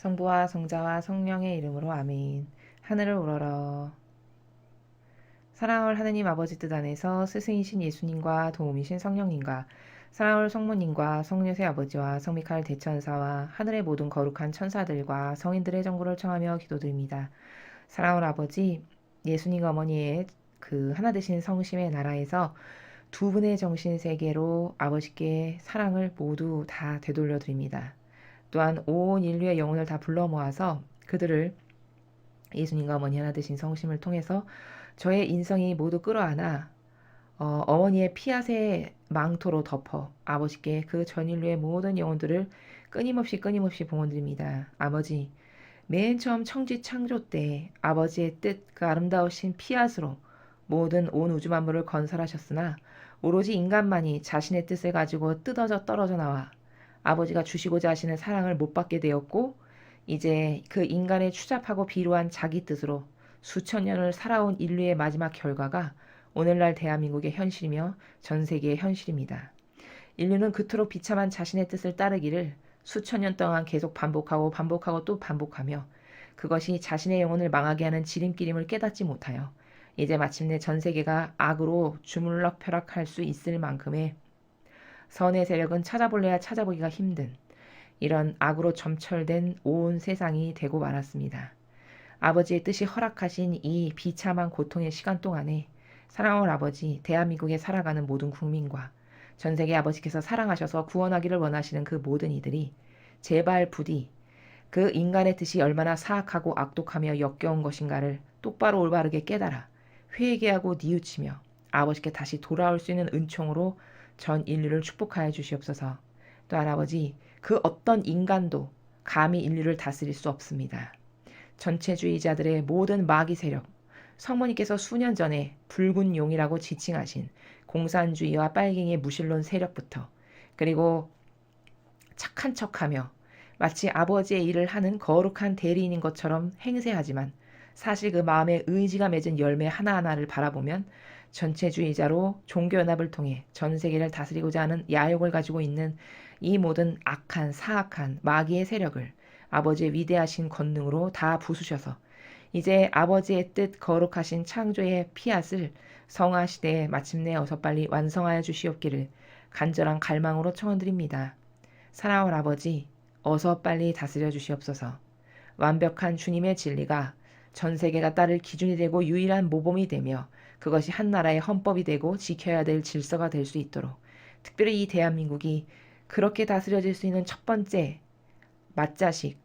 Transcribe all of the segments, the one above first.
성부와 성자와 성령의 이름으로 아멘. 하늘을 우러러. 사랑할 하느님 아버지 뜻 안에서 스승이신 예수님과 도움이신 성령님과 사랑할 성모님과 성녀의 아버지와 성미카엘 대천사와 하늘의 모든 거룩한 천사들과 성인들의 정보를 청하며 기도드립니다. 사랑할 아버지, 예수님과 어머니의 그 하나 되신 성심의 나라에서 두 분의 정신 세계로 아버지께 사랑을 모두 다 되돌려 드립니다. 또한 온 인류의 영혼을 다 불러 모아서 그들을 예수님과 어머니 하나 되신 성심을 통해서 저의 인성이 모두 끌어안아 어머니의 피앗의 망토로 덮어 아버지께 그 전 인류의 모든 영혼들을 끊임없이 봉헌드립니다. 아버지, 맨 처음 청지 창조 때 아버지의 뜻 그 아름다우신 피앗으로 모든 온 우주 만물을 건설하셨으나 오로지 인간만이 자신의 뜻을 가지고 뜯어져 떨어져 나와 아버지가 주시고자 하시는 사랑을 못 받게 되었고 이제 그 인간의 추잡하고 비루한 자기 뜻으로 수천 년을 살아온 인류의 마지막 결과가 오늘날 대한민국의 현실이며 전 세계의 현실입니다. 인류는 그토록 비참한 자신의 뜻을 따르기를 수천 년 동안 계속 반복하고 또 반복하며 그것이 자신의 영혼을 망하게 하는 지름길임을 깨닫지 못하여 이제 마침내 전 세계가 악으로 주물럭펴락할 수 있을 만큼의 선의 세력은 찾아볼래야 찾아보기가 힘든 이런 악으로 점철된 온 세상이 되고 말았습니다. 아버지의 뜻이 허락하신 이 비참한 고통의 시간 동안에 사랑하는 아버지, 대한민국에 살아가는 모든 국민과 전 세계 아버지께서 사랑하셔서 구원하기를 원하시는 그 모든 이들이 제발 부디 그 인간의 뜻이 얼마나 사악하고 악독하며 역겨운 것인가를 똑바로 올바르게 깨달아 회개하고 뉘우치며 아버지께 다시 돌아올 수 있는 은총으로 전 인류를 축복하여 주시옵소서. 또한 아버지, 그 어떤 인간도 감히 인류를 다스릴 수 없습니다. 전체주의자들의 모든 마귀 세력, 성모님께서 수년 전에 붉은 용이라고 지칭하신 공산주의와 빨갱이의 무신론 세력부터 그리고 착한 척하며 마치 아버지의 일을 하는 거룩한 대리인인 것처럼 행세하지만 사실 그 마음에 의지가 맺은 열매 하나하나를 바라보면 전체주의자로 종교연합을 통해 전 세계를 다스리고자 하는 야욕을 가지고 있는 이 모든 악한 사악한 마귀의 세력을 아버지의 위대하신 권능으로 다 부수셔서 이제 아버지의 뜻 거룩하신 창조의 피앗을 성화시대에 마침내 어서 빨리 완성하여 주시옵기를 간절한 갈망으로 청원드립니다. 사랑하는 아버지, 어서 빨리 다스려 주시옵소서. 완벽한 주님의 진리가 전 세계가 따를 기준이 되고 유일한 모범이 되며 그것이 한 나라의 헌법이 되고 지켜야 될 질서가 될 수 있도록 특별히 이 대한민국이 그렇게 다스려질 수 있는 첫 번째 맏자식,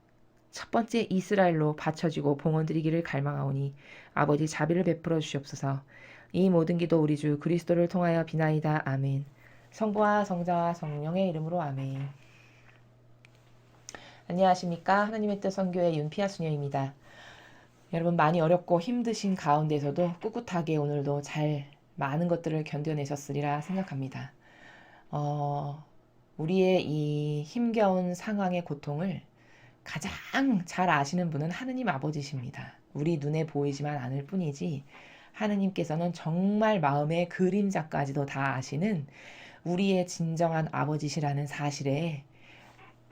첫 번째 이스라엘로 바쳐지고 봉헌드리기를 갈망하오니 아버지 자비를 베풀어 주시옵소서. 이 모든 기도 우리 주 그리스도를 통하여 비나이다. 아멘. 성부와 성자와 성령의 이름으로 아멘. 안녕하십니까. 하나님의 뜻 선교의 윤피아 수녀입니다. 여러분 많이 어렵고 힘드신 가운데서도 꿋꿋하게 오늘도 잘 많은 것들을 견뎌내셨으리라 생각합니다. 우리의 이 힘겨운 상황의 고통을 가장 잘 아시는 분은 하느님 아버지십니다. 우리 눈에 보이지만 않을 뿐이지 하느님께서는 정말 마음의 그림자까지도 다 아시는 우리의 진정한 아버지시라는 사실에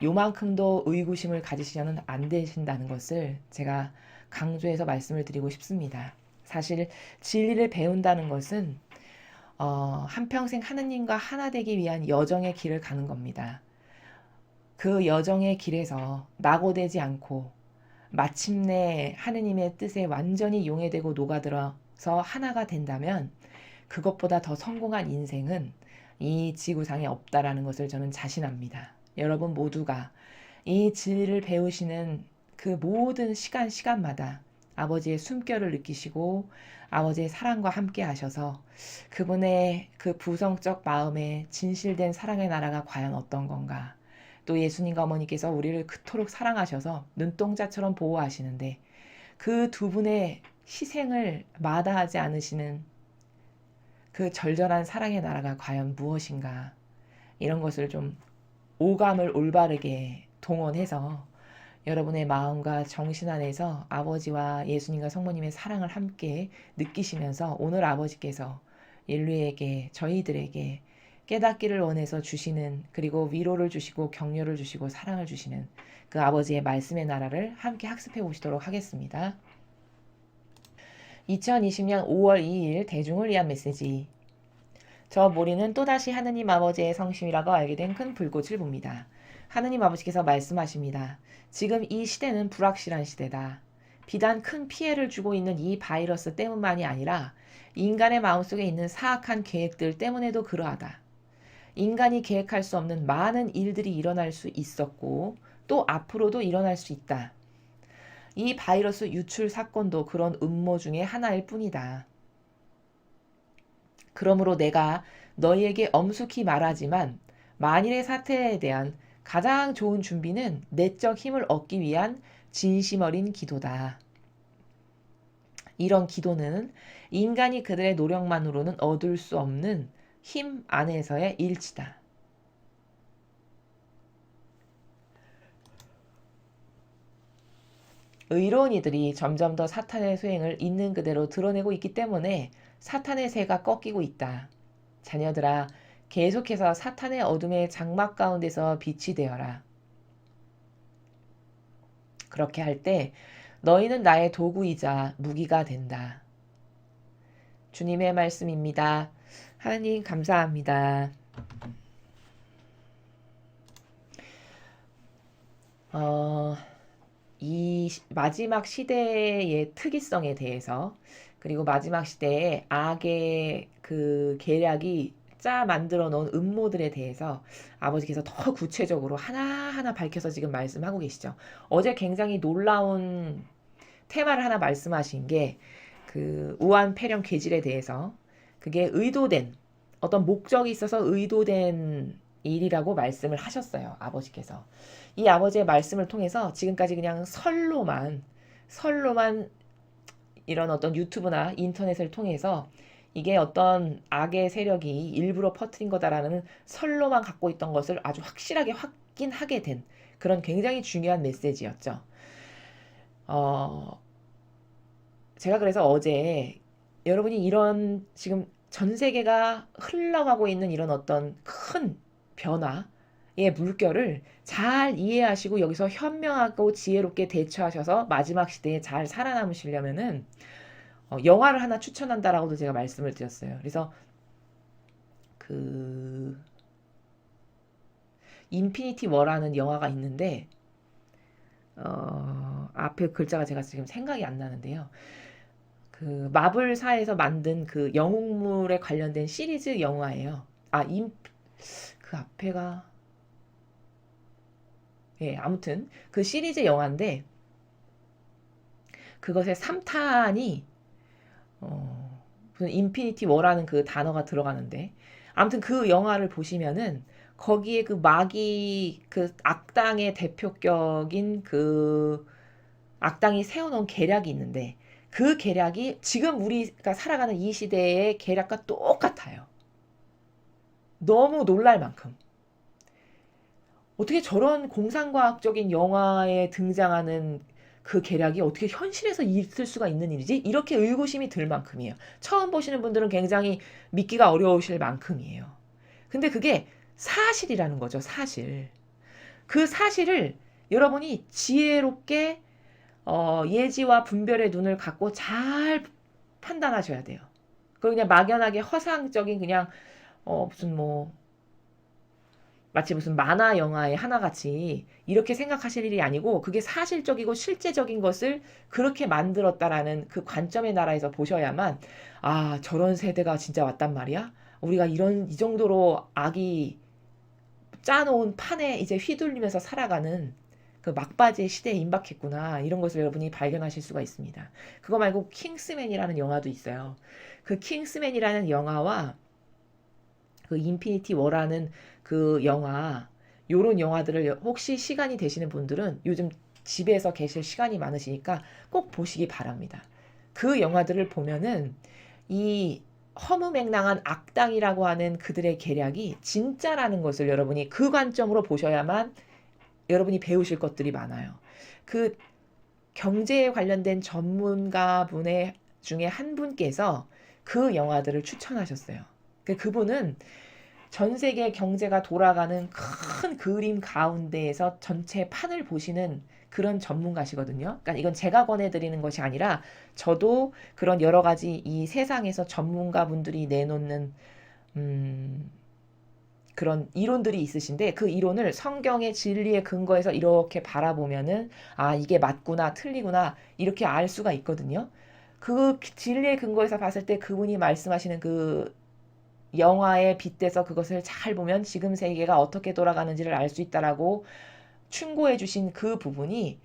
요만큼도 의구심을 가지시려는 안 되신다는 것을 제가 강조해서 말씀을 드리고 싶습니다. 사실 진리를 배운다는 것은 한평생 하느님과 하나 되기 위한 여정의 길을 가는 겁니다. 그 여정의 길에서 낙오되지 않고 마침내 하느님의 뜻에 완전히 용해되고 녹아들어서 하나가 된다면 그것보다 더 성공한 인생은 이 지구상에 없다라는 것을 저는 자신합니다. 여러분 모두가 이 진리를 배우시는 그 모든 시간마다 아버지의 숨결을 느끼시고 아버지의 사랑과 함께 하셔서 그분의 그 부성적 마음에 진실된 사랑의 나라가 과연 어떤 건가. 또 예수님과 어머니께서 우리를 그토록 사랑하셔서 눈동자처럼 보호하시는데 그 두 분의 희생을 마다하지 않으시는 그 절절한 사랑의 나라가 과연 무엇인가. 이런 것을 좀 오감을 올바르게 동원해서 여러분의 마음과 정신 안에서 아버지와 예수님과 성모님의 사랑을 함께 느끼시면서 오늘 아버지께서 인류에게 저희들에게 깨닫기를 원해서 주시는, 그리고 위로를 주시고 격려를 주시고 사랑을 주시는 그 아버지의 말씀의 나라를 함께 학습해 보시도록 하겠습니다. 2020년 5월 2일 대중을 위한 메시지. 저 모리는 또다시 하느님 아버지의 성심이라고 알게 된 큰 불꽃을 봅니다. 하느님 아버지께서 말씀하십니다. 지금 이 시대는 불확실한 시대다. 비단 큰 피해를 주고 있는 이 바이러스 때문만이 아니라 인간의 마음속에 있는 사악한 계획들 때문에도 그러하다. 인간이 계획할 수 없는 많은 일들이 일어날 수 있었고 또 앞으로도 일어날 수 있다. 이 바이러스 유출 사건도 그런 음모 중에 하나일 뿐이다. 그러므로 내가 너희에게 엄숙히 말하지만 만일의 사태에 대한 가장 좋은 준비는 내적 힘을 얻기 위한 진심 어린 기도다. 이런 기도는 인간이 그들의 노력만으로는 얻을 수 없는 힘 안에서의 일치다. 의로운 이들이 점점 더 사탄의 소행을 있는 그대로 드러내고 있기 때문에 사탄의 새가 꺾이고 있다. 자녀들아, 계속해서 사탄의 어둠의 장막 가운데서 빛이 되어라. 그렇게 할 때 너희는 나의 도구이자 무기가 된다. 주님의 말씀입니다. 하나님 감사합니다. 이 마지막 시대의 특이성에 대해서, 그리고 마지막 시대에 악의 그 계략이 짜 만들어 놓은 음모들에 대해서 아버지께서 더 구체적으로 하나하나 밝혀서 지금 말씀하고 계시죠. 어제 굉장히 놀라운 테마를 하나 말씀하신 게 그 우한 폐렴 괴질에 대해서, 그게 의도된, 어떤 목적이 있어서 의도된 일이라고 말씀을 하셨어요. 아버지께서. 이 아버지의 말씀을 통해서 지금까지 그냥 설로만 이런 어떤 유튜브나 인터넷을 통해서 이게 어떤 악의 세력이 일부러 퍼뜨린 거다라는 설로만 갖고 있던 것을 아주 확실하게 확인하게 된 그런 굉장히 중요한 메시지였죠. 제가 그래서 어제 여러분이 이런 지금 전 세계가 흘러가고 있는 이런 어떤 큰 변화의 물결을 잘 이해하시고 여기서 현명하고 지혜롭게 대처하셔서 마지막 시대에 잘 살아남으시려면은 영화를 하나 추천한다라고도 제가 말씀을 드렸어요. 그래서 그 인피니티 워라는 영화가 있는데 앞에 글자가 제가 지금 생각이 안 나는데요. 그 마블사에서 만든 그 영웅물에 관련된 시리즈 영화예요. 그 앞에가 아무튼 그 시리즈 영화인데 그것의 3탄이 무슨 인피니티 워라는 그 단어가 들어가는데, 아무튼 그 영화를 보시면은 거기에 그 마귀 그 악당의 대표격인 그 악당이 세워놓은 계략이 있는데 그 계략이 지금 우리가 살아가는 이 시대의 계략과 똑같아요. 너무 놀랄 만큼. 어떻게 저런 공상과학적인 영화에 등장하는 그 계략이 어떻게 현실에서 있을 수가 있는 일이지? 이렇게 의구심이 들 만큼이에요. 처음 보시는 분들은 굉장히 믿기가 어려우실 만큼이에요. 근데 그게 사실이라는 거죠, 사실. 그 사실을 여러분이 지혜롭게 예지와 분별의 눈을 갖고 잘 판단하셔야 돼요. 그걸 그냥 막연하게 허상적인 그냥 무슨 뭐 마치 무슨 만화 영화의 하나같이 이렇게 생각하실 일이 아니고 그게 사실적이고 실제적인 것을 그렇게 만들었다라는 그 관점의 나라에서 보셔야만, 아, 저런 세대가 진짜 왔단 말이야? 우리가 이 정도로 악이 짜놓은 판에 이제 휘둘리면서 살아가는 그 막바지의 시대에 임박했구나. 이런 것을 여러분이 발견하실 수가 있습니다. 그거 말고 킹스맨이라는 영화도 있어요. 그 킹스맨이라는 영화와 그 인피니티 워라는 그 영화, 요런 영화들을 혹시 시간이 되시는 분들은 요즘 집에서 계실 시간이 많으시니까 꼭 보시기 바랍니다. 그 영화들을 보면은 이 허무맹랑한 악당이라고 하는 그들의 계략이 진짜라는 것을 여러분이 그 관점으로 보셔야만 여러분이 배우실 것들이 많아요. 그 경제에 관련된 전문가 분의 중에 한 분께서 그 영화들을 추천하셨어요. 그분은 전 세계 경제가 돌아가는 큰 그림 가운데에서 전체 판을 보시는 그런 전문가시거든요. 그러니까 이건 제가 권해드리는 것이 아니라 저도 그런 여러 가지 이 세상에서 전문가분들이 내놓는 그런 이론들이 있으신데 그 이론을 성경의 진리에 근거해서 이렇게 바라보면은 아 이게 맞구나 틀리구나 이렇게 알 수가 있거든요. 그 진리에 근거해서 봤을 때 그분이 말씀하시는 그 영화에 빗대서 그것을 잘 보면 지금 세계가 어떻게 돌아가는지를 알 수 있다라고 충고해 주신 그 부분이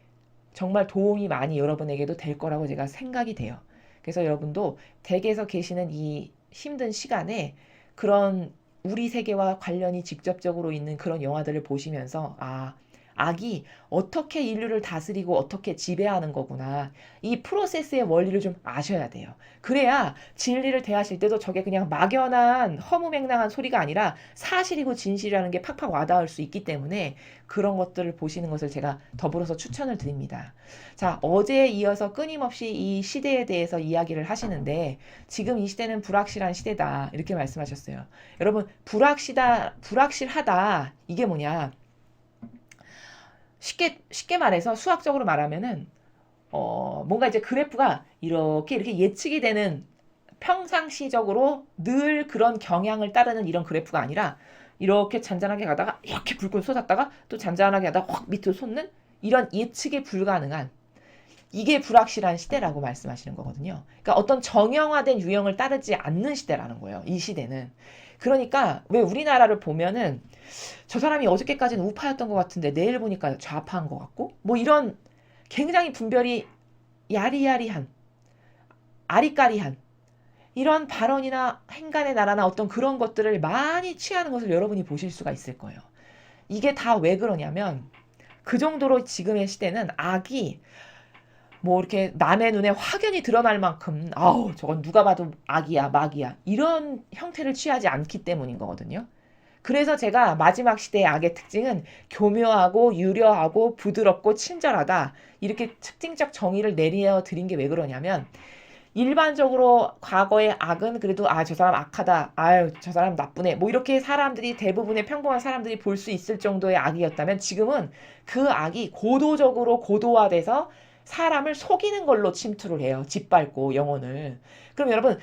정말 도움이 많이 여러분에게도 될 거라고 제가 생각이 돼요. 그래서 여러분도 댁에서 계시는 이 힘든 시간에 그런 우리 세계와 관련이 직접적으로 있는 그런 영화들을 보시면서 아, 악이 어떻게 인류를 다스리고 어떻게 지배하는 거구나. 이 프로세스의 원리를 좀 아셔야 돼요. 그래야 진리를 대하실 때도 저게 그냥 막연한 허무맹랑한 소리가 아니라 사실이고 진실이라는 게 팍팍 와닿을 수 있기 때문에 그런 것들을 보시는 것을 제가 더불어서 추천을 드립니다. 자, 어제에 이어서 끊임없이 이 시대에 대해서 이야기를 하시는데 지금 이 시대는 불확실한 시대다. 이렇게 말씀하셨어요. 여러분, 불확실하다. 이게 뭐냐? 쉽게 말해서 수학적으로 말하면은 뭔가 이제 그래프가 이렇게 예측이 되는 평상시적으로 늘 그런 경향을 따르는 이런 그래프가 아니라 이렇게 잔잔하게 가다가 이렇게 불끈 솟았다가 또 잔잔하게 가다가 확 밑으로 솟는 이런 예측이 불가능한 이게 불확실한 시대라고 말씀하시는 거거든요. 그러니까 어떤 정형화된 유형을 따르지 않는 시대라는 거예요. 이 시대는. 그러니까 왜 우리나라를 보면은 저 사람이 어저께까지는 우파였던 것 같은데 내일 보니까 좌파인 것 같고 뭐 이런 굉장히 분별이 야리야리한 아리까리한 이런 발언이나 행간의 나라나 어떤 그런 것들을 많이 취하는 것을 여러분이 보실 수가 있을 거예요. 이게 다 왜 그러냐면 그 정도로 지금의 시대는 악이 뭐 이렇게 남의 눈에 확연히 드러날 만큼 아우 저건 누가 봐도 악이야 막이야 이런 형태를 취하지 않기 때문인 거거든요. 그래서 제가 마지막 시대의 악의 특징은 교묘하고 유려하고 부드럽고 친절하다 이렇게 특징적 정의를 내려 드린 게 왜 그러냐면 일반적으로 과거의 악은 그래도 아 저 사람 악하다 아유 저 사람 나쁘네 뭐 이렇게 사람들이 대부분의 평범한 사람들이 볼 수 있을 정도의 악이었다면 지금은 그 악이 고도적으로 고도화돼서 사람을 속이는 걸로 침투를 해요. 짓밟고 영혼을. 그럼 여러분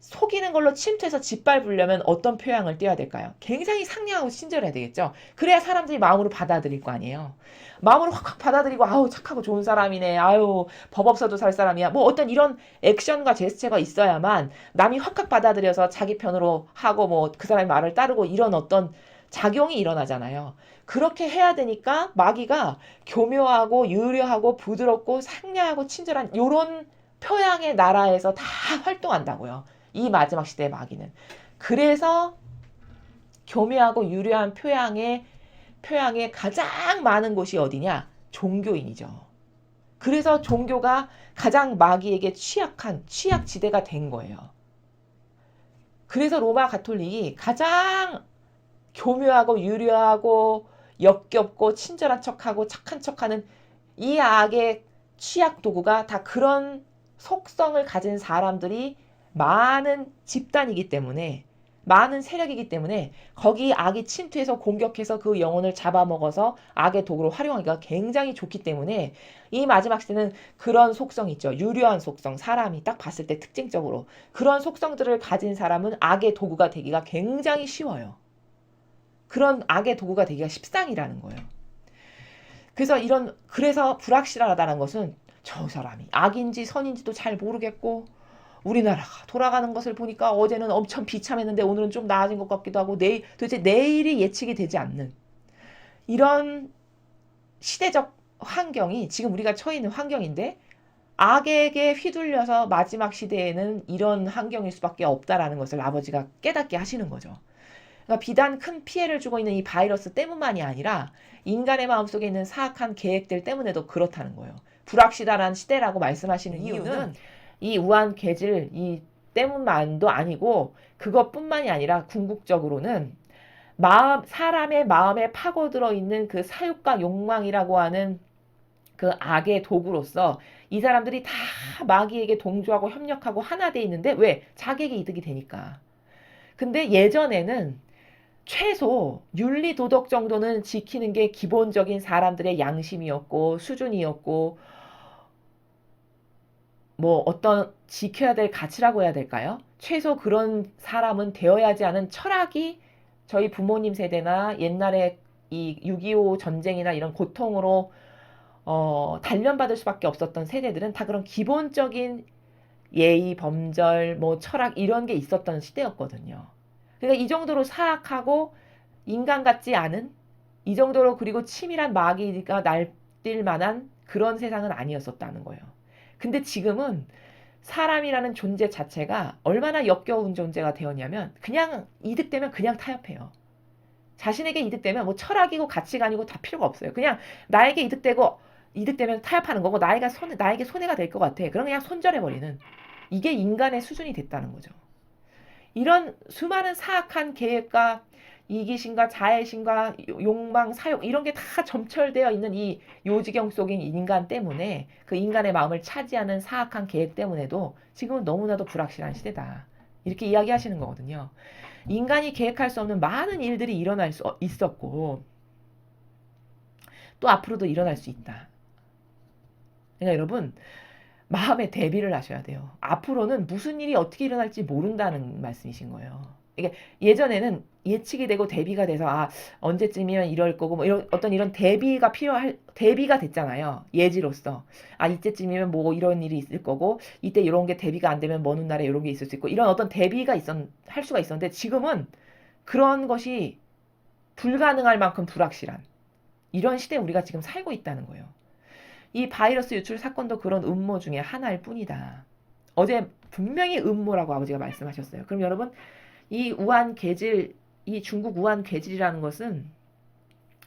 속이는 걸로 침투해서 짓밟으려면 어떤 표양을 띄어야 될까요? 굉장히 상냥하고 친절해야 되겠죠. 그래야 사람들이 마음으로 받아들일 거 아니에요. 마음으로 확확 받아들이고 아우 착하고 좋은 사람이네. 아유 법 없어도 살 사람이야. 뭐 어떤 이런 액션과 제스처가 있어야만 남이 확확 받아들여서 자기 편으로 하고 뭐 그 사람의 말을 따르고 이런 어떤 작용이 일어나잖아요. 그렇게 해야 되니까 마귀가 교묘하고 유려하고 부드럽고 상냥하고 친절한 요런 표양의 나라에서 다 활동한다고요. 이 마지막 시대의 마귀는. 그래서 교묘하고 유려한 표양에 가장 많은 곳이 어디냐? 종교인이죠. 그래서 종교가 가장 마귀에게 취약지대가 된 거예요. 그래서 로마 가톨릭이 가장 교묘하고 유려하고 역겹고 친절한 척하고 착한 척하는 이 악의 취약 도구가 다 그런 속성을 가진 사람들이 많은 집단이기 때문에 많은 세력이기 때문에 거기 악이 침투해서 공격해서 그 영혼을 잡아먹어서 악의 도구로 활용하기가 굉장히 좋기 때문에 이 마지막 시대는 그런 속성이 있죠. 유려한 속성, 사람이 딱 봤을 때 특징적으로 그런 속성들을 가진 사람은 악의 도구가 되기가 굉장히 쉬워요. 그런 악의 도구가 되기가 십상이라는 거예요. 그래서 불확실하다는 것은 저 사람이 악인지 선인지도 잘 모르겠고 우리나라가 돌아가는 것을 보니까 어제는 엄청 비참했는데 오늘은 좀 나아진 것 같기도 하고 도대체 내일이 예측이 되지 않는 이런 시대적 환경이 지금 우리가 처해 있는 환경인데 악에게 휘둘려서 마지막 시대에는 이런 환경일 수밖에 없다라는 것을 아버지가 깨닫게 하시는 거죠. 그러니까 비단 큰 피해를 주고 있는 이 바이러스 때문만이 아니라 인간의 마음속에 있는 사악한 계획들 때문에도 그렇다는 거예요. 불확실한 시대라고 말씀하시는 이유는 이 우한 괴질 이 때문만도 아니고 그것뿐만이 아니라 궁극적으로는 사람의 마음에 파고들어 있는 그 사욕과 욕망이라고 하는 그 악의 도구로서 이 사람들이 다 마귀에게 동조하고 협력하고 하나 돼 있는데 왜? 자기에게 이득이 되니까. 근데 예전에는 최소 윤리 도덕 정도는 지키는 게 기본적인 사람들의 양심이었고 수준이었고 뭐 어떤 지켜야 될 가치라고 해야 될까요? 최소 그런 사람은 되어야지 하는 철학이 저희 부모님 세대나 옛날에 이 6.25 전쟁이나 이런 고통으로 단련받을 수밖에 없었던 세대들은 다 그런 기본적인 예의, 범절, 뭐 철학 이런 게 있었던 시대였거든요. 그러니까 이 정도로 사악하고 인간 같지 않은 이 정도로 그리고 치밀한 마귀가 날뛸 만한 그런 세상은 아니었었다는 거예요. 근데 지금은 사람이라는 존재 자체가 얼마나 역겨운 존재가 되었냐면 그냥 이득되면 그냥 타협해요. 자신에게 이득되면 뭐 철학이고 가치관이고 다 필요가 없어요. 그냥 나에게 이득되면 타협하는 거고 나에게 손해가 될 것 같아. 그럼 그냥 손절해버리는 이게 인간의 수준이 됐다는 거죠. 이런 수많은 사악한 계획과 이기심과 자애심과 욕망, 사욕 이런 게 다 점철되어 있는 이 요지경 속인 인간 때문에 그 인간의 마음을 차지하는 사악한 계획 때문에도 지금은 너무나도 불확실한 시대다. 이렇게 이야기하시는 거거든요. 인간이 계획할 수 없는 많은 일들이 일어날 수 있었고 또 앞으로도 일어날 수 있다. 그러니까 여러분 마음의 대비를 하셔야 돼요. 앞으로는 무슨 일이 어떻게 일어날지 모른다는 말씀이신 거예요. 이게 예전에는 예측이 되고 대비가 돼서 언제쯤이면 이럴 거고 뭐 이런 대비가 됐잖아요. 예지로서 이때쯤이면 뭐 이런 일이 있을 거고 이때 이런 게 대비가 안 되면 먼 훗날에 이런 게 있을 수 있고 이런 어떤 대비가 할 수가 있었는데 지금은 그런 것이 불가능할 만큼 불확실한 이런 시대에 우리가 지금 살고 있다는 거예요. 이 바이러스 유출 사건도 그런 음모 중에 하나일 뿐이다. 어제 분명히 음모라고 아버지가 말씀하셨어요. 그럼 여러분 이 중국 우한 괴질이라는 것은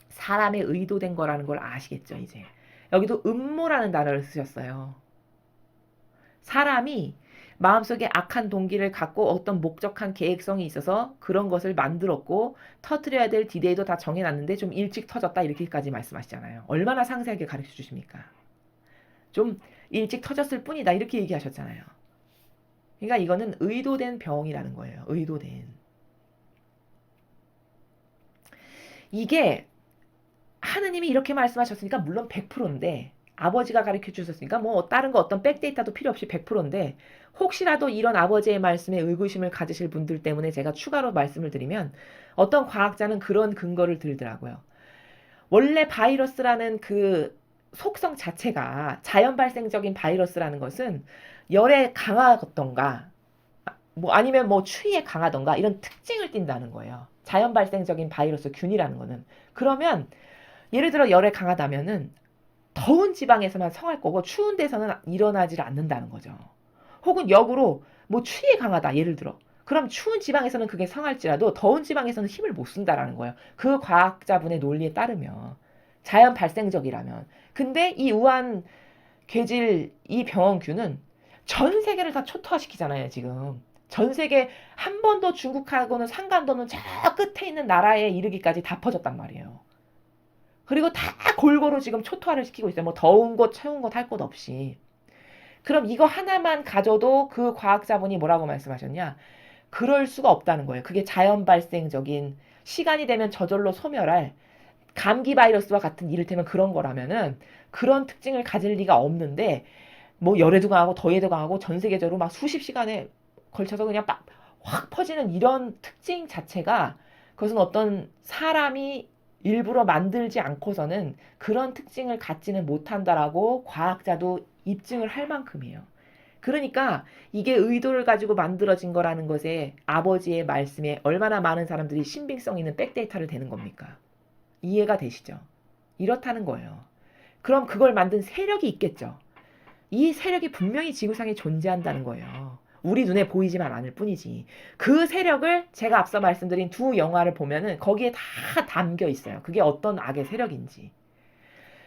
사람의 의도된 거라는 걸 아시겠죠, 이제. 여기도 음모라는 단어를 쓰셨어요. 사람이 마음속에 악한 동기를 갖고 어떤 목적한 계획성이 있어서 그런 것을 만들었고 터뜨려야 될 디데이도 다 정해놨는데 좀 일찍 터졌다 이렇게까지 말씀하시잖아요. 얼마나 상세하게 가르쳐 주십니까? 좀 일찍 터졌을 뿐이다 이렇게 얘기하셨잖아요. 그러니까 이거는 의도된 병이라는 거예요. 의도된. 이게 하느님이 이렇게 말씀하셨으니까 물론 100%인데 아버지가 가르쳐 주셨으니까 뭐 다른 거 어떤 백데이터도 필요 없이 100%인데 혹시라도 이런 아버지의 말씀에 의구심을 가지실 분들 때문에 제가 추가로 말씀을 드리면 어떤 과학자는 그런 근거를 들더라고요. 원래 바이러스라는 그 속성 자체가 자연 발생적인 바이러스라는 것은 열에 강하던가 뭐 아니면 뭐 추위에 강하던가 이런 특징을 띈다는 거예요. 자연 발생적인 바이러스 균이라는 거는. 그러면 예를 들어 열에 강하다면은 더운 지방에서만 성할 거고 추운 데서는 일어나질 않는다는 거죠. 혹은 역으로 뭐 추위에 강하다 예를 들어. 그럼 추운 지방에서는 그게 성할지라도 더운 지방에서는 힘을 못 쓴다라는 거예요. 그 과학자분의 논리에 따르면 자연 발생적이라면. 근데 이 우한 괴질 이 병원균은 전 세계를 다 초토화시키잖아요, 지금. 전 세계 한 번도 중국하고는 상관도 없는 저 끝에 있는 나라에 이르기까지 다 퍼졌단 말이에요. 그리고 다 골고루 지금 초토화를 시키고 있어요. 뭐 더운 곳, 추운 곳 할 것 없이. 그럼 이거 하나만 가져도 그 과학자분이 뭐라고 말씀하셨냐? 그럴 수가 없다는 거예요. 그게 자연 발생적인 시간이 되면 저절로 소멸할 감기 바이러스와 같은 이를테면 그런 거라면은 그런 특징을 가질 리가 없는데 뭐 열에도 강하고 더위에도 강하고 전 세계적으로 막 수십 시간에 걸쳐서 그냥 확 퍼지는 이런 특징 자체가 그것은 어떤 사람이 일부러 만들지 않고서는 그런 특징을 갖지는 못한다라고 과학자도 입증을 할 만큼이에요. 그러니까 이게 의도를 가지고 만들어진 거라는 것에 아버지의 말씀에 얼마나 많은 사람들이 신빙성 있는 백데이터를 대는 겁니까? 이해가 되시죠? 이렇다는 거예요. 그럼 그걸 만든 세력이 있겠죠. 이 세력이 분명히 지구상에 존재한다는 거예요. 우리 눈에 보이지만 않을 뿐이지. 그 세력을 제가 앞서 말씀드린 두 영화를 보면은 거기에 다 담겨 있어요. 그게 어떤 악의 세력인지.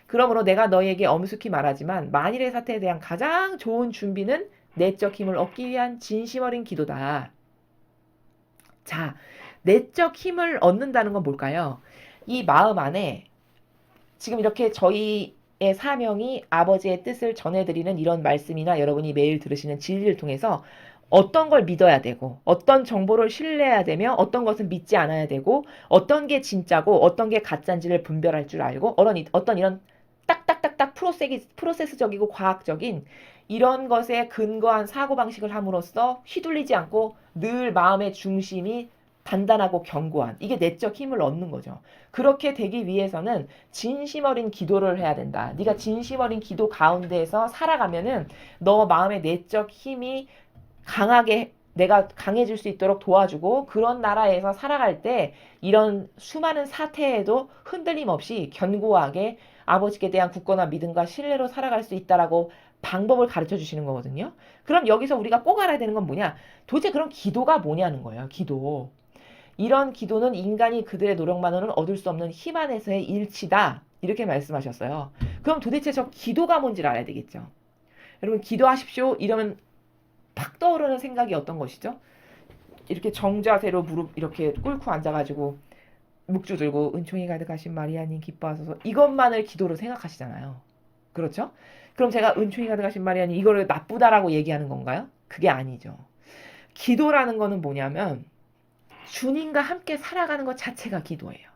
그러므로 내가 너희에게 엄숙히 말하지만 만일의 사태에 대한 가장 좋은 준비는 내적 힘을 얻기 위한 진심 어린 기도다. 자, 내적 힘을 얻는다는 건 뭘까요? 이 마음 안에 지금 이렇게 저희의 사명이 아버지의 뜻을 전해드리는 이런 말씀이나 여러분이 매일 들으시는 진리를 통해서 어떤 걸 믿어야 되고 어떤 정보를 신뢰해야 되며 어떤 것은 믿지 않아야 되고 어떤 게 진짜고 어떤 게 가짜인지를 분별할 줄 알고 어떤 이런 딱딱딱딱 프로세스적이고 과학적인 이런 것에 근거한 사고방식을 함으로써 휘둘리지 않고 늘 마음의 중심이 단단하고 견고한 이게 내적 힘을 얻는 거죠. 그렇게 되기 위해서는 진심 어린 기도를 해야 된다. 네가 진심 어린 기도 가운데에서 살아가면은 너 마음의 내적 힘이 강하게 내가 강해질 수 있도록 도와주고 그런 나라에서 살아갈 때 이런 수많은 사태에도 흔들림 없이 견고하게 아버지께 대한 굳건한 믿음과 신뢰로 살아갈 수 있다라고 방법을 가르쳐 주시는 거거든요. 그럼 여기서 우리가 꼭 알아야 되는 건 뭐냐? 도대체 그럼 기도가 뭐냐는 거예요. 기도. 이런 기도는 인간이 그들의 노력만으로는 얻을 수 없는 힘 안에서의 일치다. 이렇게 말씀하셨어요. 그럼 도대체 저 기도가 뭔지를 알아야 되겠죠. 여러분 기도하십시오. 이러면 팍 떠오르는 생각이 어떤 것이죠? 이렇게 정자세로 무릎 이렇게 꿇고 앉아가지고 묵주 들고 은총이 가득하신 마리아님 기뻐하소서 이것만을 기도로 생각하시잖아요. 그렇죠? 그럼 제가 은총이 가득하신 마리아님 이거를 나쁘다라고 얘기하는 건가요? 그게 아니죠. 기도라는 거는 뭐냐면 주님과 함께 살아가는 것 자체가 기도예요.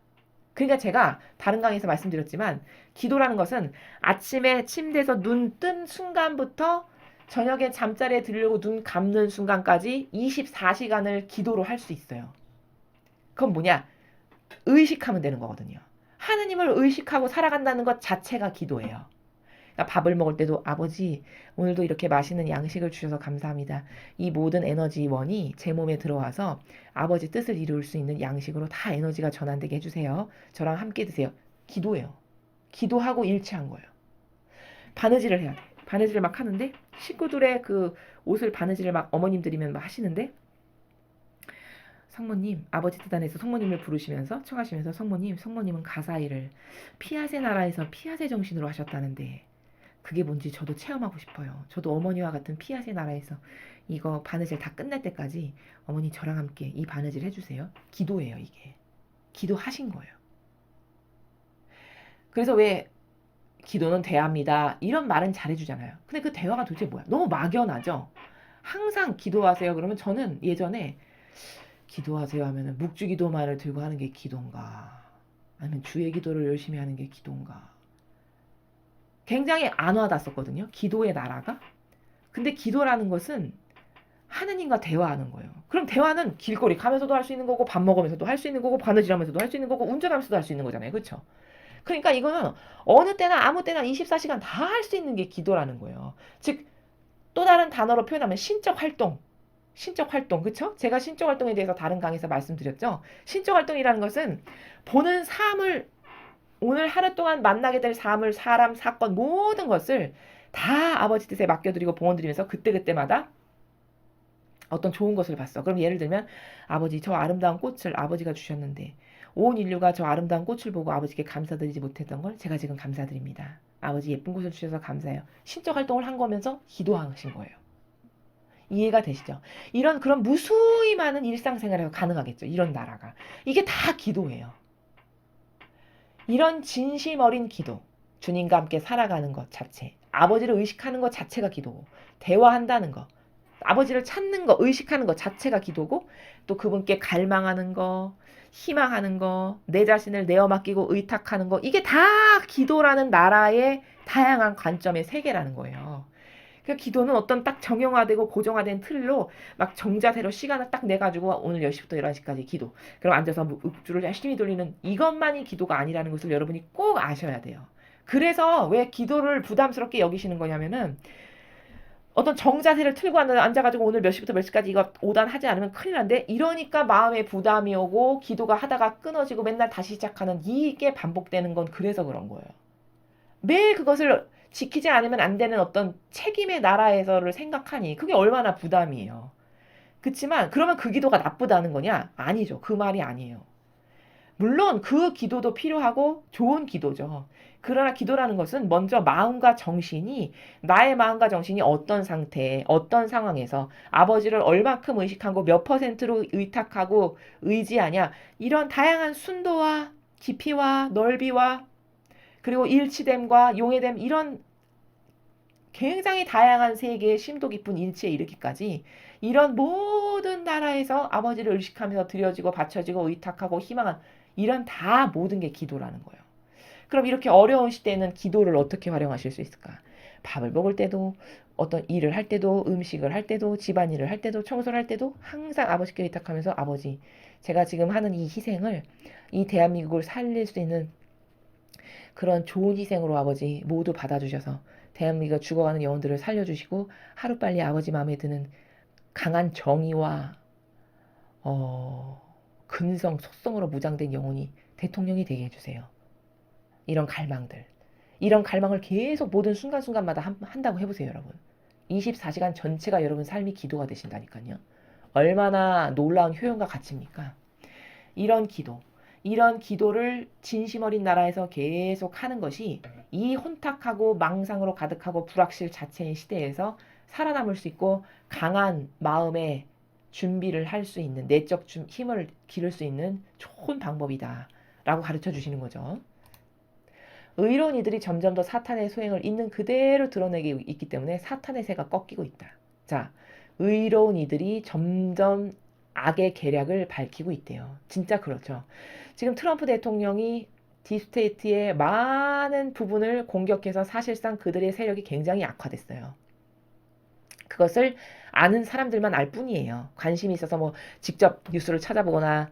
그러니까 제가 다른 강의에서 말씀드렸지만 기도라는 것은 아침에 침대에서 눈 뜬 순간부터 저녁에 잠자리에 들려고 눈 감는 순간까지 24시간을 기도로 할 수 있어요. 그건 뭐냐? 의식하면 되는 거거든요. 하느님을 의식하고 살아간다는 것 자체가 기도예요. 그러니까 밥을 먹을 때도 아버지 오늘도 이렇게 맛있는 양식을 주셔서 감사합니다. 이 모든 에너지원이 제 몸에 들어와서 아버지 뜻을 이룰 수 있는 양식으로 다 에너지가 전환되게 해주세요. 저랑 함께 드세요. 기도예요. 기도하고 일치한 거예요. 바느질을 해야 돼. 바느질을 막 하는데 식구들의 그 옷을 바느질을 막 어머님들이면 막 하시는데 성모님 아버지 뜻 안에서 성모님을 부르시면서 청하시면서 성모님은 가사일을 피아세 나라에서 피아세 정신으로 하셨다는데 그게 뭔지 저도 체험하고 싶어요. 저도 어머니와 같은 피아세 나라에서 이거 바느질 다 끝날 때까지 어머니 저랑 함께 이 바느질 해주세요. 기도예요 이게. 기도하신 거예요. 그래서 왜 기도는 대화입니다. 이런 말은 잘해주잖아요. 근데 그 대화가 도대체 뭐야? 너무 막연하죠? 항상 기도하세요. 그러면 저는 예전에 기도하세요 하면은 묵주기도만을 들고 하는 게 기도인가? 아니면 주의 기도를 열심히 하는 게 기도인가? 굉장히 안 와닿았었거든요. 기도의 나라가. 근데 기도라는 것은 하느님과 대화하는 거예요. 그럼 대화는 길거리 가면서도 할 수 있는 거고 밥 먹으면서도 할 수 있는 거고 바느질하면서도 할 수 있는 거고 운전하면서도 할 수 있는 거잖아요. 그렇죠? 그러니까 이거는 어느 때나 아무 때나 24시간 다 할 수 있는 게 기도라는 거예요. 즉 또 다른 단어로 표현하면 신적 활동. 신적 활동, 그쵸? 제가 신적 활동에 대해서 다른 강의에서 말씀드렸죠. 신적 활동이라는 것은 보는 삶을 오늘 하루 동안 만나게 될 삶을 사람, 사건 모든 것을 다 아버지 뜻에 맡겨드리고 봉헌드리면서 그때그때마다 어떤 좋은 것을 봤어. 그럼 예를 들면 아버지 저 아름다운 꽃을 아버지가 주셨는데 온 인류가 저 아름다운 꽃을 보고 아버지께 감사드리지 못했던 걸 제가 지금 감사드립니다. 아버지 예쁜 꽃을 주셔서 감사해요. 신적 활동을 한 거면서 기도하신 거예요. 이해가 되시죠? 이런 그런 무수히 많은 일상생활에서 가능하겠죠. 이런 나라가. 이게 다 기도예요. 이런 진심 어린 기도. 주님과 함께 살아가는 것 자체. 아버지를 의식하는 것 자체가 기도고. 대화한다는 것. 아버지를 찾는 거, 의식하는 것 자체가 기도고 또 그분께 갈망하는 거, 희망하는 거, 내 자신을 내어 맡기고 의탁하는 거 이게 다 기도라는 나라의 다양한 관점의 세계라는 거예요. 그러니까 기도는 어떤 딱 정형화되고 고정화된 틀로 막 정자세로 시간을 딱 내가지고 오늘 10시부터 11시까지 기도. 그럼 앉아서 묵주를 열심히 돌리는 이것만이 기도가 아니라는 것을 여러분이 꼭 아셔야 돼요. 그래서 왜 기도를 부담스럽게 여기시는 거냐면은 어떤 정자세를 틀고 앉아가지고 오늘 몇 시부터 몇 시까지 이거 오단하지 않으면 큰일 난데 이러니까 마음에 부담이 오고 기도가 하다가 끊어지고 맨날 다시 시작하는 이게 반복되는 건 그래서 그런 거예요. 매일 그것을 지키지 않으면 안 되는 어떤 책임의 나라에서를 생각하니 그게 얼마나 부담이에요. 그렇지만 그러면 그 기도가 나쁘다는 거냐? 아니죠. 그 말이 아니에요. 물론 그 기도도 필요하고 좋은 기도죠. 그러나 기도라는 것은 먼저 마음과 정신이 나의 마음과 정신이 어떤 상태에 어떤 상황에서 아버지를 얼마큼 의식하고 몇 퍼센트로 의탁하고 의지하냐 이런 다양한 순도와 깊이와 넓이와 그리고 일치됨과 용해됨 이런 굉장히 다양한 세계의 심도 깊은 일치에 이르기까지 이런 모든 나라에서 아버지를 의식하면서 드려지고 바쳐지고 의탁하고 희망한 이런 다 모든 게 기도라는 거예요. 그럼 이렇게 어려운 시대에는 기도를 어떻게 활용하실 수 있을까? 밥을 먹을 때도 어떤 일을 할 때도 음식을 할 때도 집안일을 할 때도 청소를 할 때도 항상 아버지께 의탁하면서 아버지 제가 지금 하는 이 희생을 이 대한민국을 살릴 수 있는 그런 좋은 희생으로 아버지 모두 받아주셔서 대한민국이 죽어가는 영혼들을 살려주시고 하루빨리 아버지 마음에 드는 강한 정의와 어, 근성, 속성으로 무장된 영혼이 대통령이 되게 해주세요. 이런 갈망들. 이런 갈망을 계속 모든 순간순간마다 한다고 해보세요, 여러분. 24시간 전체가 여러분 삶이 기도가 되신다니까요. 얼마나 놀라운 효용과 가치입니까? 이런 기도, 이런 기도를 진심 어린 나라에서 계속 하는 것이 이 혼탁하고 망상으로 가득하고 불확실 자체의 시대에서 살아남을 수 있고 강한 마음의 준비를 할 수 있는 내적 힘을 기를 수 있는 좋은 방법이다 라고 가르쳐 주시는 거죠. 의로운 이들이 점점 더 사탄의 소행을 있는 그대로 드러내고 있기 때문에 사탄의 새가 꺾이고 있다. 자, 의로운 이들이 점점 악의 계략을 밝히고 있대요. 진짜 그렇죠. 지금 트럼프 대통령이 딥스테이트의 많은 부분을 공격해서 사실상 그들의 세력이 굉장히 악화됐어요. 그것을 아는 사람들만 알 뿐이에요. 관심이 있어서 뭐 직접 뉴스를 찾아보거나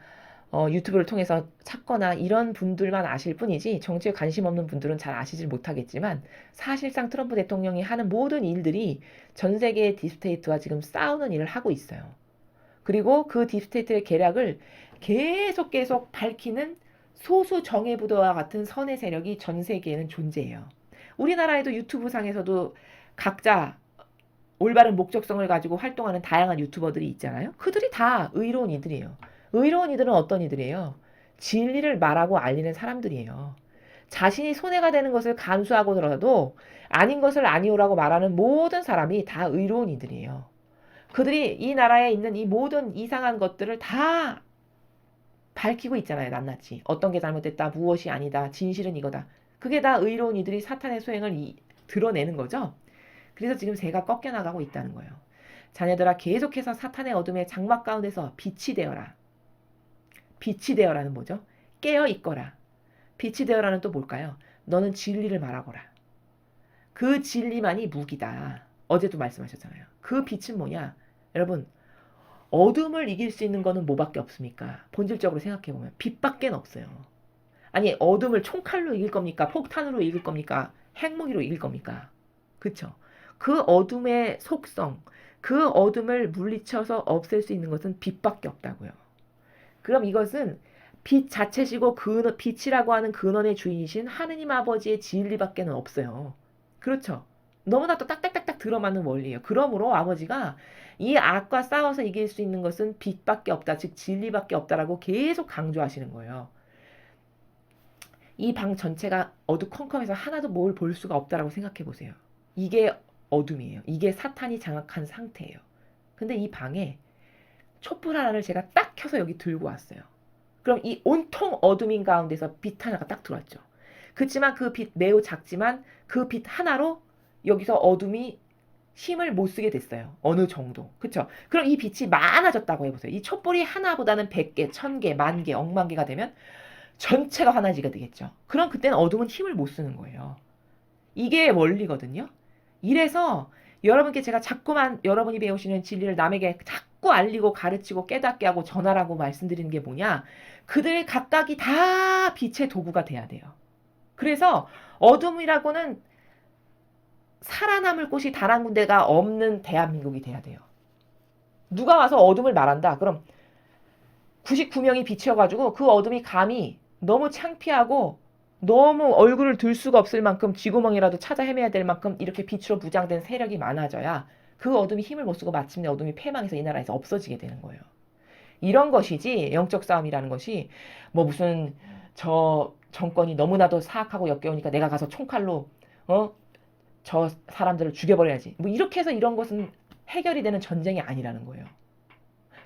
유튜브를 통해서 찾거나 이런 분들만 아실 뿐이지 정치에 관심 없는 분들은 잘 아시질 못하겠지만 사실상 트럼프 대통령이 하는 모든 일들이 전 세계의 딥스테이트와 지금 싸우는 일을 하고 있어요. 그리고 그 딥스테이트의 계략을 계속 밝히는 소수 정예부도와 같은 선의 세력이 전 세계에는 존재해요. 우리나라에도 유튜브 상에서도 각자 올바른 목적성을 가지고 활동하는 다양한 유튜버들이 있잖아요. 그들이 다 의로운 이들이에요. 의로운 이들은 어떤 이들이에요? 진리를 말하고 알리는 사람들이에요. 자신이 손해가 되는 것을 감수하고더라도 아닌 것을 아니오라고 말하는 모든 사람이 다 의로운 이들이에요. 그들이 이 나라에 있는 이 모든 이상한 것들을 다 밝히고 있잖아요. 낱낱이. 어떤 게 잘못됐다, 무엇이 아니다, 진실은 이거다. 그게 다 의로운 이들이 사탄의 소행을 드러내는 거죠. 그래서 지금 새가 꺾여나가고 있다는 거예요. 자녀들아 계속해서 사탄의 어둠의 장막 가운데서 빛이 되어라. 빛이 되어라는 뭐죠? 깨어 있거라. 빛이 되어라는 또 뭘까요? 너는 진리를 말하거라. 그 진리만이 무기다. 어제도 말씀하셨잖아요. 그 빛은 뭐냐? 여러분 어둠을 이길 수 있는 거는 뭐밖에 없습니까? 본질적으로 생각해보면 빛밖에 없어요. 아니 어둠을 총칼로 이길 겁니까? 폭탄으로 이길 겁니까? 핵무기로 이길 겁니까? 그쵸? 그 어둠의 속성, 그 어둠을 물리쳐서 없앨 수 있는 것은 빛밖에 없다고요. 그럼 이것은 빛 자체시고 빛이라고 하는 근원의 주인이신 하느님 아버지의 진리밖에 없어요. 그렇죠? 너무나 또 딱딱딱딱 들어맞는 원리예요. 그러므로 아버지가 이 악과 싸워서 이길 수 있는 것은 빛밖에 없다. 즉 진리밖에 없다라고 계속 강조하시는 거예요. 이 방 전체가 어두컴컴해서 하나도 뭘 볼 수가 없다라고 생각해 보세요. 이게 어둠이에요. 이게 사탄이 장악한 상태예요. 근데 이 방에 촛불 하나를 제가 딱 켜서 여기 들고 왔어요. 그럼 이 온통 어둠인 가운데서 빛 하나가 딱 들어왔죠. 그렇지만 그 빛 매우 작지만 그 빛 하나로 여기서 어둠이 힘을 못 쓰게 됐어요. 어느 정도. 그쵸? 그럼 이 빛이 많아졌다고 해보세요. 이 촛불이 하나보다는 100개, 1000개, 10,000개, 억만 개가 되면 전체가 하나지가 되겠죠. 그럼 그때는 어둠은 힘을 못 쓰는 거예요. 이게 원리거든요. 이래서 여러분께 제가 자꾸만 여러분이 배우시는 진리를 남에게 자꾸 알리고 가르치고 깨닫게 하고 전하라고 말씀드리는 게 뭐냐. 그들 각각이 다 빛의 도구가 돼야 돼요. 그래서 어둠이라고는 살아남을 곳이 단 한 군데가 없는 대한민국이 돼야 돼요. 누가 와서 어둠을 말한다. 그럼 99명이 빛이어가지고 그 어둠이 감히 너무 창피하고 너무 얼굴을 들 수가 없을 만큼 쥐구멍이라도 찾아 헤매야 될 만큼 이렇게 빛으로 무장된 세력이 많아져야 그 어둠이 힘을 못 쓰고 마침내 어둠이 패망해서 이 나라에서 없어지게 되는 거예요. 이런 것이지 영적 싸움이라는 것이 뭐 무슨 저 정권이 너무나도 사악하고 역겨우니까 내가 가서 총칼로 저 사람들을 죽여버려야지. 뭐 이렇게 해서 이런 것은 해결이 되는 전쟁이 아니라는 거예요.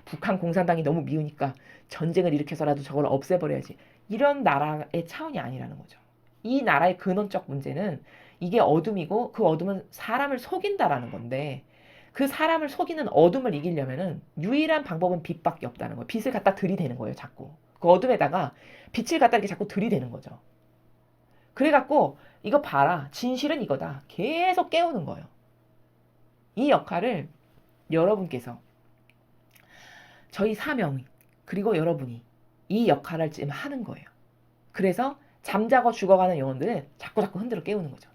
북한 공산당이 너무 미우니까 전쟁을 일으켜서라도 저걸 없애버려야지. 이런 나라의 차원이 아니라는 거죠. 이 나라의 근원적 문제는 이게 어둠이고 그 어둠은 사람을 속인다라는 건데 그 사람을 속이는 어둠을 이기려면은 유일한 방법은 빛밖에 없다는 거예요. 빛을 갖다 들이대는 거예요, 자꾸. 그 어둠에다가 빛을 갖다 이렇게 자꾸 들이대는 거죠. 그래갖고 이거 봐라. 진실은 이거다. 계속 깨우는 거예요. 이 역할을 여러분께서 저희 사명 그리고 여러분이 이 역할을 지금 하는 거예요. 그래서 잠자고 죽어가는 영혼들은 자꾸 흔들어 깨우는 거죠.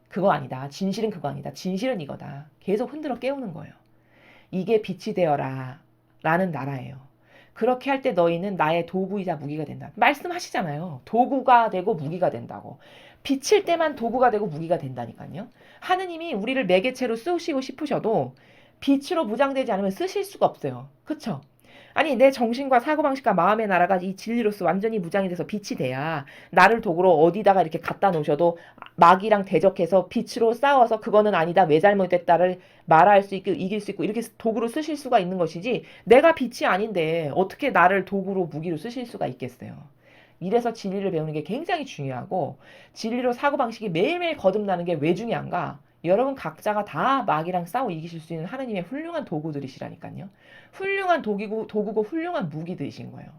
그거 아니다. 진실은 그거 아니다. 진실은 이거다. 계속 흔들어 깨우는 거예요. 이게 빛이 되어라 라는 나라예요. 그렇게 할 때 너희는 나의 도구이자 무기가 된다. 말씀하시잖아요. 도구가 되고 무기가 된다고. 비칠 때만 도구가 되고 무기가 된다니까요. 하느님이 우리를 매개체로 쓰시고 싶으셔도 빛으로 무장되지 않으면 쓰실 수가 없어요. 그쵸? 아니 내 정신과 사고방식과 마음의 나라가 이 진리로서 완전히 무장이 돼서 빛이 돼야 나를 도구로 어디다가 이렇게 갖다 놓으셔도 마귀랑 대적해서 빛으로 싸워서 그거는 아니다 왜 잘못됐다를 말할 수 있고 이길 수 있고 이렇게 도구로 쓰실 수가 있는 것이지 내가 빛이 아닌데 어떻게 나를 도구로 무기로 쓰실 수가 있겠어요. 이래서 진리를 배우는 게 굉장히 중요하고 진리로 사고방식이 매일매일 거듭나는 게 왜 중요한가? 여러분 각자가 다 마귀랑 싸워 이기실 수 있는 하나님의 훌륭한 도구들이시라니까요. 훌륭한 도구고 훌륭한 무기들이신 거예요.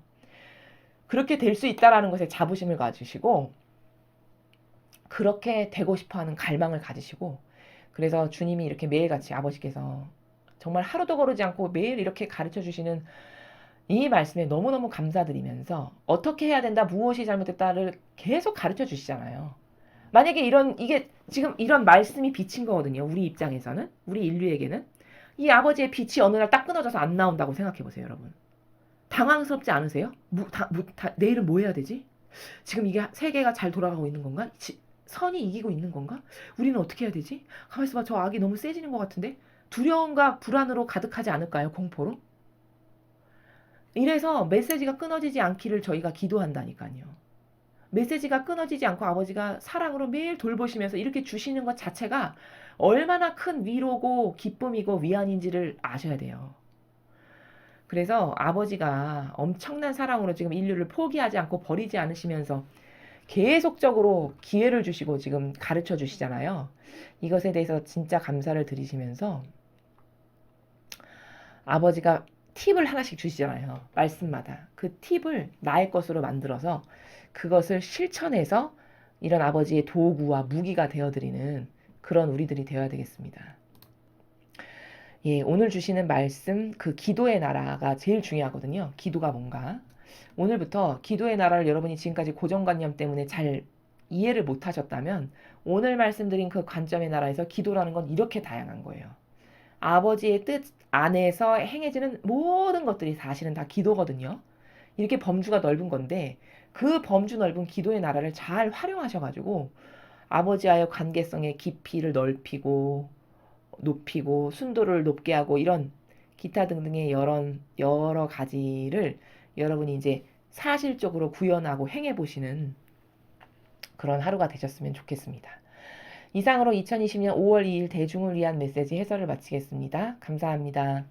그렇게 될 수 있다라는 것에 자부심을 가지시고 그렇게 되고 싶어하는 갈망을 가지시고 그래서 주님이 이렇게 매일같이 아버지께서 정말 하루도 거르지 않고 매일 이렇게 가르쳐 주시는 이 말씀에 너무너무 감사드리면서 어떻게 해야 된다, 무엇이 잘못됐다를 계속 가르쳐 주시잖아요. 만약에 이게 지금 이런 말씀이 빛인 거거든요. 우리 입장에서는, 우리 인류에게는. 이 아버지의 빛이 어느 날 딱 끊어져서 안 나온다고 생각해 보세요, 여러분. 당황스럽지 않으세요? 내일은 뭐 해야 되지? 지금 이게 세계가 잘 돌아가고 있는 건가? 선이 이기고 있는 건가? 우리는 어떻게 해야 되지? 가만있어 봐, 저 악이 너무 세지는 것 같은데? 두려움과 불안으로 가득하지 않을까요, 공포로? 이래서 메시지가 끊어지지 않기를 저희가 기도한다니까요. 메시지가 끊어지지 않고 아버지가 사랑으로 매일 돌보시면서 이렇게 주시는 것 자체가 얼마나 큰 위로고 기쁨이고 위안인지를 아셔야 돼요. 그래서 아버지가 엄청난 사랑으로 지금 인류를 포기하지 않고 버리지 않으시면서 계속적으로 기회를 주시고 지금 가르쳐 주시잖아요. 이것에 대해서 진짜 감사를 드리시면서 아버지가 팁을 하나씩 주시잖아요. 말씀마다. 그 팁을 나의 것으로 만들어서 그것을 실천해서 이런 아버지의 도구와 무기가 되어드리는 그런 우리들이 되어야 되겠습니다. 예, 오늘 주시는 말씀, 그 기도의 나라가 제일 중요하거든요. 기도가 뭔가. 오늘부터 기도의 나라를 여러분이 지금까지 고정관념 때문에 잘 이해를 못 하셨다면 오늘 말씀드린 그 관점의 나라에서 기도라는 건 이렇게 다양한 거예요. 아버지의 뜻 안에서 행해지는 모든 것들이 사실은 다 기도거든요. 이렇게 범주가 넓은 건데 그 범주 넓은 기도의 나라를 잘 활용하셔가지고 아버지와의 관계성의 깊이를 넓히고 높이고 순도를 높게 하고 이런 기타 등등의 여러 가지를 여러분이 이제 사실적으로 구현하고 행해보시는 그런 하루가 되셨으면 좋겠습니다. 이상으로 2020년 5월 2일 대중을 위한 메시지 해설을 마치겠습니다. 감사합니다.